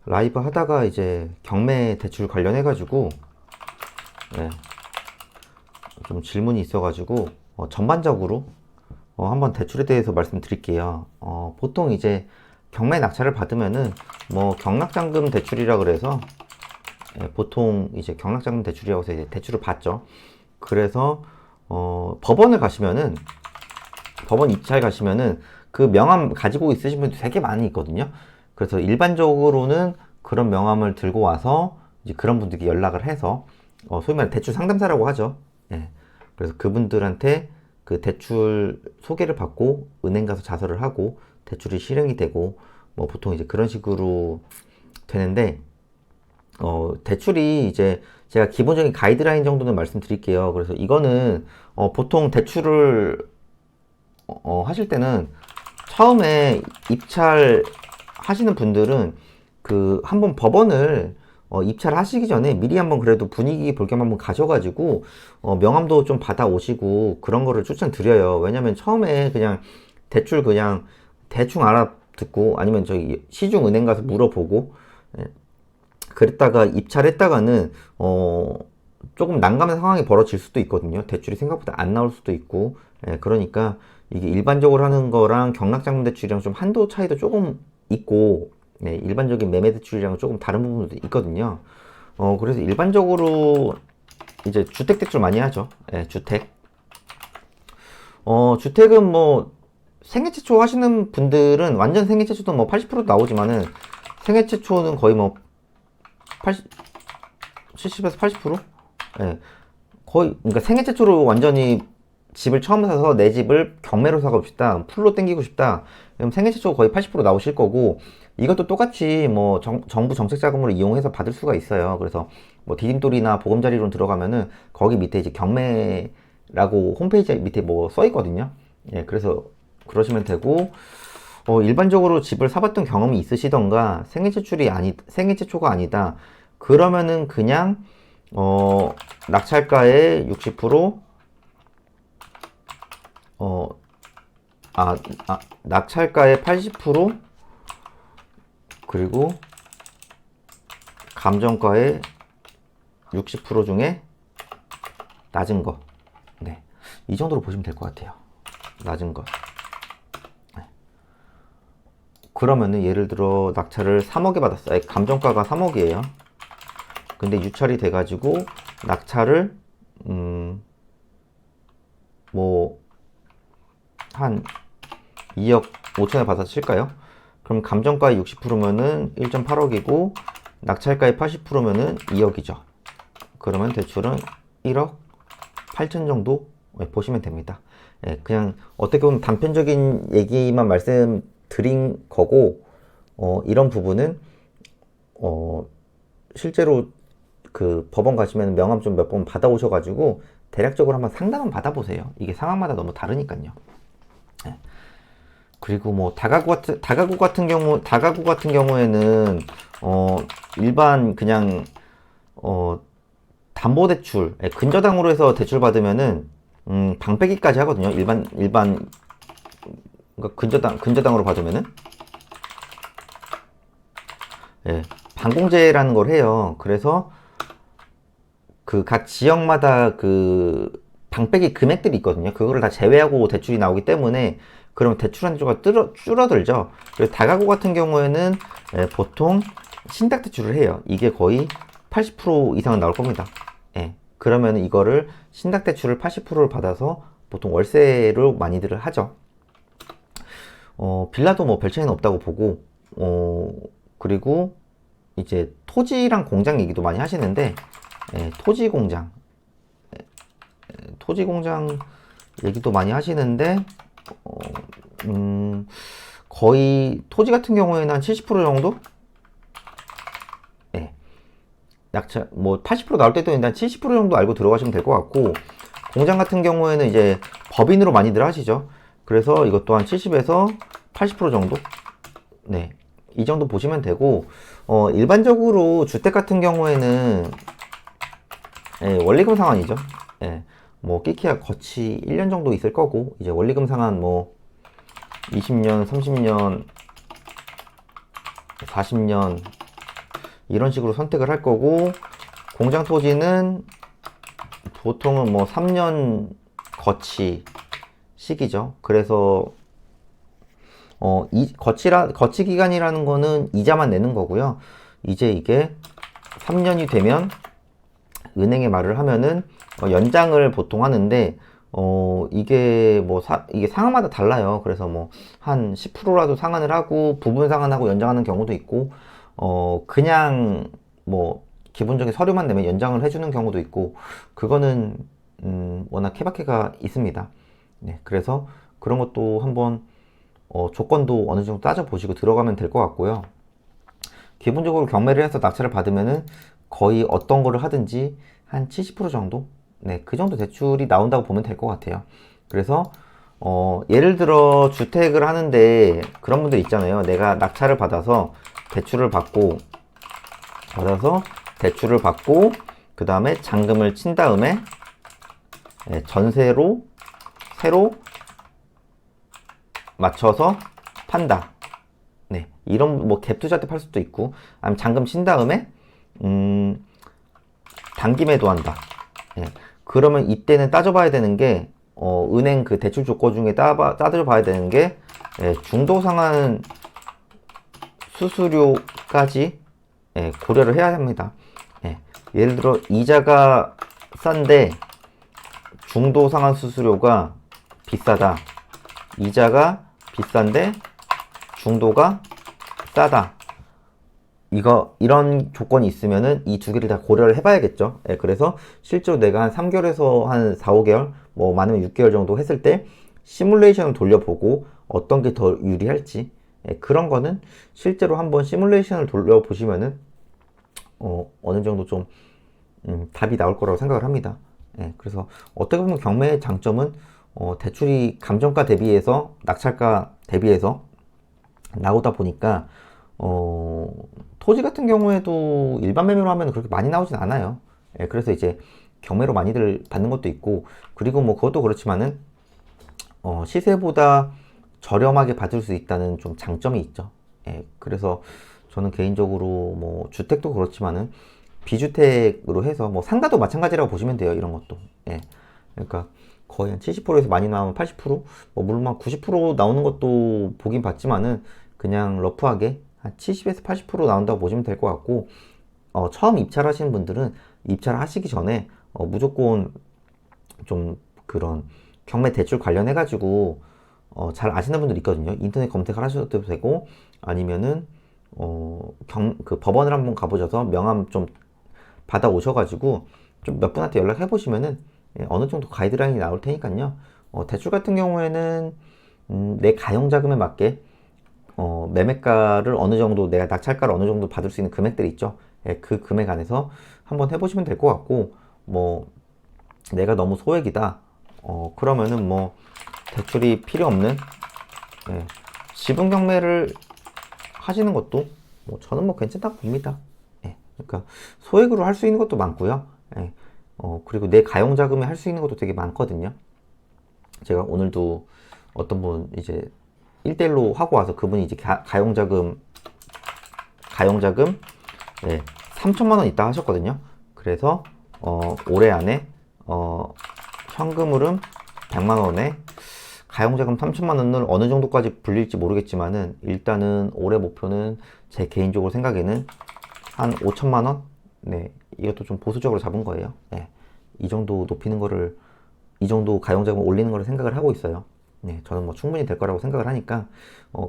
라이브 하다가 이제 경매 대출 관련해가지고, 예, 좀 질문이 있어가지고, 전반적으로, 한번 대출에 대해서 말씀드릴게요. 보통 이제 경매 낙찰을 받으면은, 뭐, 경락잔금 대출이라 그래서, 예, 보통 이제 경락자금 대출이라고 해서 이제 대출을 받죠. 그래서 법원을 가시면은 법원 입찰 가시면은 그 명함 가지고 있으신 분들 되게 많이 있거든요. 그래서 일반적으로는 그런 명함을 들고 와서 이제 그런 분들께 연락을 해서 소위 말해 대출 상담사라고 하죠. 예. 그래서 그분들한테 그 대출 소개를 받고 은행 가서 자설을 하고 대출이 실행이 되고 뭐 보통 이제 그런 식으로 되는데 대출이 이제 제가 기본적인 가이드라인 정도는 말씀드릴게요. 그래서 이거는 보통 대출을 하실 때는 처음에 입찰 하시는 분들은 그 한번 법원을 입찰하시기 전에 미리 한번 그래도 분위기 볼 겸 한번 가셔가지고 명함도 좀 받아 오시고 그런 거를 추천드려요. 왜냐면 처음에 그냥 대출 그냥 대충 알아듣고 아니면 저기 시중은행 가서 물어보고 예, 그랬다가 입찰했다가는 조금 난감한 상황이 벌어질 수도 있거든요. 대출이 생각보다 안 나올 수도 있고. 예, 그러니까 이게 일반적으로 하는 거랑 경락자금 대출이랑 좀 한도 차이도 조금 있고, 네, 일반적인 매매 대출이랑 조금 다른 부분도 있거든요. 그래서 일반적으로 이제 주택 대출 많이 하죠. 예, 주택. 주택은 뭐 생애 최초 하시는 분들은 완전 생애 최초도 뭐 80% 나오지만은 생애 최초는 거의 뭐 80, 70에서 80%? 예. 거의, 그러니까 생애 최초로 완전히 집을 처음 사서 내 집을 경매로 사고 싶다. 풀로 땡기고 싶다. 그럼 생애 최초 거의 80% 나오실 거고, 이것도 똑같이 뭐 정부 정책 자금으로 이용해서 받을 수가 있어요. 그래서 뭐 디딤돌이나 보금자리론 들어가면은 거기 밑에 이제 경매라고 홈페이지 밑에 뭐 써 있거든요. 예, 그래서 그러시면 되고, 일반적으로 집을 사봤던 경험이 있으시던가 생애 최초가 아니다. 그러면은 그냥 낙찰가의 60%, 어, 낙찰가의 80%, 그리고 감정가의 60% 중에 낮은 거. 네. 이 정도로 보시면 될 것 같아요. 낮은 거. 네. 그러면은 예를 들어 낙찰을 3억에 받았어요. 감정가가 3억이에요. 근데 유찰이 돼가지고 낙찰을 뭐 한 2억 5천에 받아서 칠까요? 그럼 감정가의 60%면은 1.8억이고 낙찰가의 80%면은 2억이죠. 그러면 대출은 1억 8천 정도 보시면 됩니다. 예, 그냥 어떻게 보면 단편적인 얘기만 말씀드린 거고 이런 부분은 실제로 그 법원 가시면 명함 좀 몇 번 받아오셔가지고 대략적으로 한번 상담은 받아보세요. 이게 상황마다 너무 다르니까요. 네. 그리고 뭐 다가구 같은 경우에는 일반 그냥 담보대출 근저당으로 해서 대출 받으면은 방패기까지 하거든요. 일반 그러니까 근저당으로 받으면은 예, 반공제라는 걸 해요. 그래서 그 각 지역마다 그 방빼기 금액들이 있거든요. 그거를 다 제외하고 대출이 나오기 때문에 그러면 대출 한도가 줄어들죠. 그래서 다가구 같은 경우에는 보통 신탁 대출을 해요. 이게 거의 80% 이상은 나올 겁니다. 예. 그러면 이거를 신탁 대출을 80%를 받아서 보통 월세로 많이들 하죠. 빌라도 뭐 별 차이는 없다고 보고, 그리고 이제 토지랑 공장 얘기도 많이 하시는데, 토지 공장 얘기도 많이 하시는데, 거의 토지 같은 경우에는 한 70% 정도? 예. 낙찰, 뭐 80% 나올 때도 있는데 한 70% 정도 알고 들어가시면 될 것 같고, 공장 같은 경우에는 이제 법인으로 많이들 하시죠. 그래서 이것도 한 70에서 80% 정도? 네. 이 정도 보시면 되고, 일반적으로 주택 같은 경우에는, 예, 원리금 상환이죠. 예. 뭐, 끼키야 거치 1년 정도 있을 거고, 이제 원리금 상환 뭐, 20년, 30년, 40년, 이런 식으로 선택을 할 거고, 공장 토지는 보통은 뭐 3년 거치 시기죠. 그래서 거치 기간이라는 거는 이자만 내는 거고요. 이제 이게 3년이 되면 은행에 말을 하면은 연장을 보통 하는데, 이게 상한마다 달라요. 그래서 뭐 한 10%라도 상한을 하고 부분 상한하고 연장하는 경우도 있고, 그냥 뭐 기본적인 서류만 내면 연장을 해주는 경우도 있고, 그거는 워낙 케바케가 있습니다. 네, 그래서 그런 것도 한번 조건도 어느 정도 따져보시고 들어가면 될 것 같고요. 기본적으로 경매를 해서 낙찰을 받으면은 거의 어떤 거를 하든지 한 70% 정도? 네, 그 정도 대출이 나온다고 보면 될 것 같아요. 그래서 예를 들어 주택을 하는데 그런 분들 있잖아요. 내가 낙찰을 대출을 받고 그 다음에 잔금을 친 다음에 전세로 새로 맞춰서 판다. 네, 이런 뭐 갭 투자 때 팔 수도 있고, 아니면 잔금 친 다음에 단기 매도한다. 네, 그러면 이때는 따져봐야 되는 게 은행 그 대출 조건 중에 따져봐야 되는 게 중도 상환 수수료까지 고려를 해야 합니다. 예를 들어 이자가 싼데 중도 상환 수수료가 비싸다. 이자가 비싼데 중도가 싸다. 이런 조건이 있으면은 이 두 개를 다 고려를 해봐야겠죠. 그래서 실제로 내가 한 3개월에서 한 4, 5개월, 뭐 많으면 6개월 정도 했을 때 시뮬레이션을 돌려보고 어떤 게 더 유리할지, 그런 거는 실제로 한번 시뮬레이션을 돌려보시면은 어느 정도 좀 답이 나올 거라고 생각을 합니다. 그래서 어떻게 보면 경매의 장점은 대출이 감정가 대비해서 낙찰가 대비해서 나오다 보니까 토지 같은 경우에도 일반 매매로 하면 그렇게 많이 나오진 않아요. 그래서 이제 경매로 많이들 받는 것도 있고, 그리고 뭐 그것도 그렇지만은 시세보다 저렴하게 받을 수 있다는 좀 장점이 있죠. 그래서 저는 개인적으로 뭐 주택도 그렇지만은 비주택으로 해서 뭐 상가도 마찬가지라고 보시면 돼요. 이런 것도. 그러니까 거의 한 70%에서 많이 나오면 80%, 뭐 물론 막 90% 나오는 것도 보긴 봤지만은 그냥 러프하게 한 70에서 80% 나온다고 보시면 될 것 같고, 처음 입찰하시는 분들은 입찰하시기 전에 무조건 좀 그런 경매 대출 관련해 가지고 잘 아시는 분들 있거든요. 인터넷 검색을 하셔도 되고, 아니면은 그 법원을 한번 가보셔서 명함 좀 받아 오셔가지고 좀 몇 분한테 연락해 보시면은 어느 정도 가이드라인이 나올 테니까요. 대출 같은 경우에는 내 가용 자금에 맞게 매매가를 어느 정도, 내가 낙찰가를 어느 정도 받을 수 있는 금액들이 있죠. 그 금액 안에서 한번 해보시면 될 것 같고, 뭐 내가 너무 소액이다. 그러면은 뭐 대출이 필요 없는 지분 경매를 하시는 것도 뭐 저는 뭐 괜찮다고 봅니다. 그러니까 소액으로 할 수 있는 것도 많고요. 그리고 내 가용 자금에 할 수 있는 것도 되게 많거든요. 제가 오늘도 어떤 분 이제 1대1로 하고 와서 그분이 이제 가용 자금 3천만 원 있다 하셨거든요. 그래서 올해 안에 현금으로는 100만 원에 가용자금 3천만 원을 어느 정도까지 불릴지 모르겠지만은 일단은 올해 목표는 제 개인적으로 생각에는 한 5천만 원? 네, 이것도 좀 보수적으로 잡은 거예요. 이 정도 높이는 거를, 이 정도 가용자금 올리는 거를 생각을 하고 있어요. 저는 뭐 충분히 될 거라고 생각을 하니까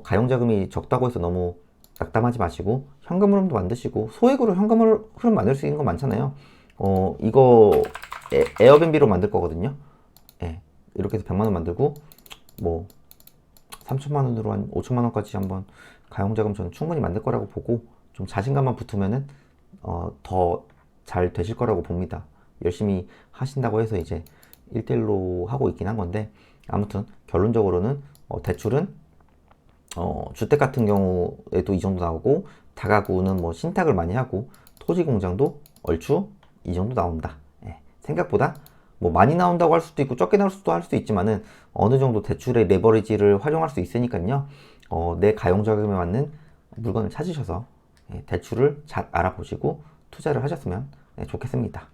가용자금이 적다고 해서 너무 낙담하지 마시고 현금 흐름도 만드시고, 소액으로 현금 흐름 만들 수 있는 거 많잖아요. 이거 에어비앤비로 만들 거거든요. 이렇게 해서 100만 원 만들고 뭐 3천만 원으로 한 5천만 원까지 한번 가용자금 저는 충분히 만들 거라고 보고, 좀 자신감만 붙으면은 더 잘 되실 거라고 봅니다. 열심히 하신다고 해서 이제 1대1로 하고 있긴 한 건데, 아무튼 결론적으로는 대출은 주택 같은 경우에도 이 정도 나오고, 다가구는 뭐 신탁을 많이 하고, 토지 공장도 얼추 이 정도 나온다. 생각보다 뭐 많이 나온다고 할 수도 있고 적게 나올 수도 할 수도 있지만은 어느 정도 대출의 레버리지를 활용할 수 있으니까요. 내 가용 자금에 맞는 물건을 찾으셔서 대출을 잘 알아보시고 투자를 하셨으면 좋겠습니다.